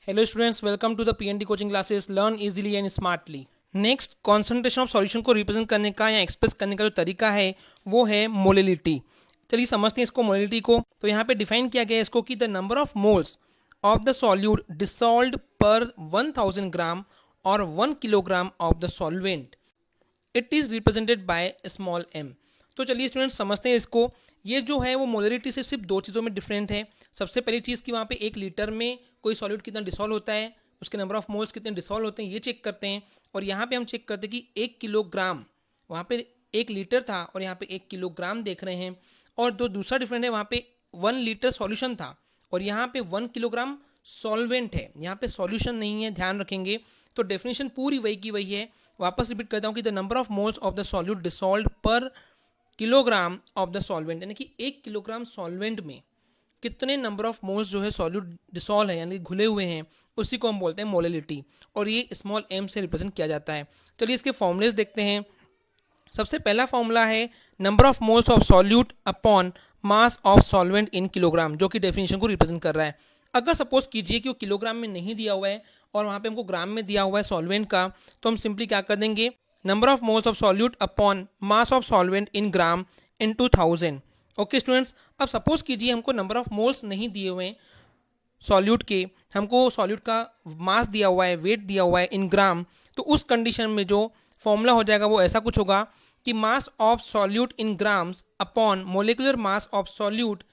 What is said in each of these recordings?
Hello students, welcome to the PND coaching classes. Learn easily and smartly. Next concentration of solution को represent करने का या express करने का जो तरीका है वो है मोलिलिटी। चलिए समझते हैं इसको मोलिलिटी को। तो यहाँ पे डिफाइन किया गया है इसको कि the number of moles of the solute dissolved per 1000 gram और 1 kilogram of the solvent it is represented by small m. तो चलिए स्टूडेंट समझते हैं इसको। ये जो है वो मोलरिटी से सिर्फ दो चीज़ों में डिफरेंट है। सबसे पहली चीज़ कि वहाँ पे 1 लीटर में कोई सॉल्यूट कितना डिसॉल्व होता है, उसके नंबर ऑफ मोल्स कितने डिसॉल्व होते हैं ये चेक करते हैं। और यहाँ पे हम चेक करते हैं कि 1 किलोग्राम, वहाँ पे 1 लीटर था और यहाँ पे 1 किलोग्राम देख रहे हैं। और जो दूसरा डिफरेंट है वहाँ पे 1 लीटर सॉल्यूशन था और यहाँ पे 1 किलोग्राम सॉल्वेंट है, यहाँ पे सॉल्यूशन नहीं है, ध्यान रखेंगे। तो डेफिनेशन पूरी वही की वही है। वापस रिपीट करता हूँ कि the number of moles of the solute dissolved पर किलोग्राम ऑफ द सॉल्वेंट, यानी कि 1 किलोग्राम सॉल्वेंट में कितने नंबर ऑफ मोल्स जो है सॉल्यूट डिसॉल्व है यानी घुले हुए हैं, उसी को हम बोलते हैं मोलिलिटी। और ये स्मॉल एम से रिप्रेजेंट किया जाता है। चलिए इसके फॉर्मूलेस देखते हैं। सबसे पहला फॉर्मूला है number of moles of solute upon mass of solvent in kilogram, जो कि डेफिनेशन को रिप्रेजेंट कर रहा है। अगर सपोज कीजिए कि वो किलोग्राम में नहीं दिया हुआ है और वहाँ पे हमको ग्राम में दिया हुआ है सॉल्वेंट का, तो हम सिंपली क्या कर देंगे, number of moles of solute upon mass of solvent in gram into 1000। Okay students, अब सपोज कीजिए हमको नंबर ऑफ मोल्स नहीं दिए हुए हैं सॉल्यूट के, हमको सॉल्यूट का मास दिया हुआ है, वेट दिया हुआ है इन ग्राम। तो उस कंडीशन में जो फॉर्मूला हो जाएगा वो ऐसा कुछ होगा कि mass of solute in grams upon molecular mass of solute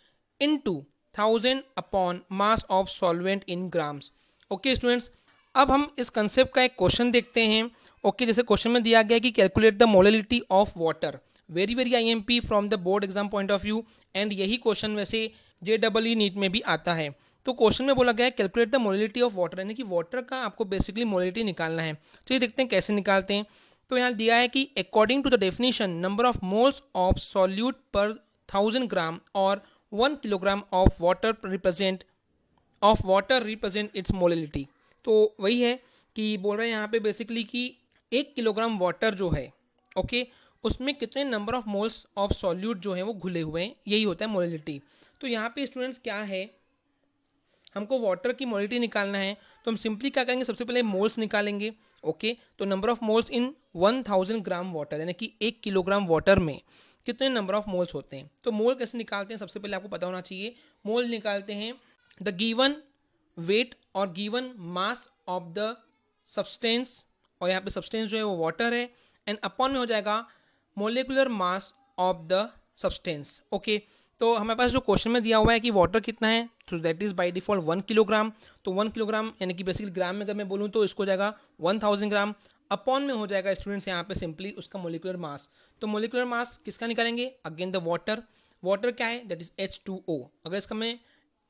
into 1000 upon mass of solvent in grams. Okay students, अब हम इस कंसेप्ट का एक क्वेश्चन देखते हैं। ओके, जैसे क्वेश्चन में दिया गया है कि calculate the molality of water. Very very IMP from the board exam point of view, and यही क्वेश्चन वैसे JEE नीट में भी आता है। तो क्वेश्चन में बोला गया है calculate the molality of water, यानी कि वाटर का आपको बेसिकली मोलिलिटी निकालना है। चलिए देखते हैं कैसे निकालते हैं। तो यहाँ दिया है कि according to the definition number of moles of solute per 1000 gram और 1 kilogram of water represent its molality. तो वही है कि बोल रहे हैं यहाँ पे बेसिकली कि 1 किलोग्राम वाटर जो है, ओके, उसमें कितने number of moles of solute जो है वो घुले हुए हैं, यही होता है मोलिलिटी। तो यहाँ पे स्टूडेंट्स क्या है, हमको वाटर की मोलिलिटी निकालना है। तो हम सिंपली क्या करेंगे, सबसे पहले मोल्स निकालेंगे। ओके, तो number of moles in 1000 gram water, यानी कि 1 किलोग्राम वाटर में कितने नंबर ऑफ मोल्स होते हैं। तो मोल कैसे निकालते हैं, सबसे पहले आपको पता होना चाहिए। मोल निकालते हैं द गिवन वेट और given mass of the substance, और यहाँ पे सब्सटेंस जो है वो वाटर है, एंड अपॉन में हो जाएगा molecular mass of the substance. Okay, तो हमारे पास जो क्वेश्चन में दिया हुआ है कि वाटर कितना है, तो that is by default 1 kilogram. तो 1 किलोग्राम यानी कि बेसिकली ग्राम में अगर मैं बोलूँ तो इसको हो जाएगा 1000 ग्राम, अपॉन में हो जाएगा स्टूडेंट्स यहाँ पे सिंपली उसका मोलिकुलर मास। तो मोलिकुलर मास किसका निकालेंगे, अगेन द वाटर। वाटर क्या है, दैट इज H2O। अगर इसका मैं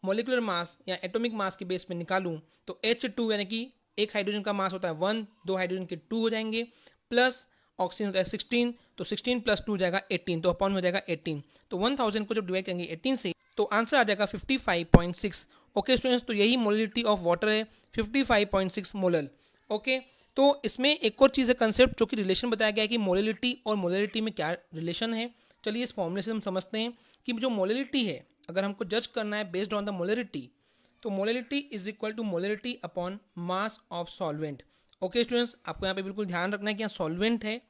मोलिकुलर मास या एटॉमिक मास के बेस पे निकालूं तो H2 यानी कि एक हाइड्रोजन का मास होता है 1, 2 हाइड्रोजन के 2 हो जाएंगे, प्लस ऑक्सीजन होता है 16, तो 16 प्लस 2 हो जाएगा 18, तो अपॉन हो जाएगा 18। तो 1000 को जब डिवाइड करेंगे 18 से तो आंसर आ जाएगा 55.6। ओके स्टूडेंट्स, तो यही मोलिलिटी ऑफ वाटर है, 55.6 मोलल। ओके, तो इसमें एक और चीज़ है कंसेप्ट, जो कि रिलेशन बताया गया है कि मोलिलिटी और मोलरिटी में क्या रिलेशन है। चलिए इस फॉर्मूले से हम समझते हैं कि जो मोलिलिटी है, अगर हमको जज करना है बेस्ड ऑन द मोलरिटी, तो molality is equal to molality upon mass of solvent. Okay students, आपको यहाँ पे बिल्कुल ध्यान रखना है कि यहाँ सॉल्वेंट है।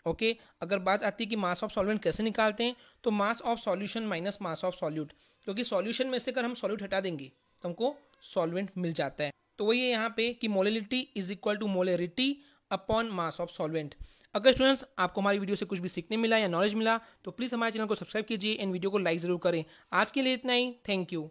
ओके, अगर बात आती है कि मास ऑफ सॉल्वेंट कैसे निकालते हैं, तो mass of solution minus mass of solute, क्योंकि सॉल्यूशन में से अगर हम सॉल्यूट हटा देंगे तो हमको सॉल्वेंट मिल जाता है। तो वही है यहाँ पे कि molality is equal to molarity upon mass of solvent. अगर स्टूडेंट्स आपको हमारी वीडियो से कुछ भी सीखने मिला या नॉलेज मिला तो प्लीज़ हमारे चैनल को सब्सक्राइब कीजिए एंड वीडियो को लाइक ज़रूर करें। आज के लिए इतना ही, थैंक यू।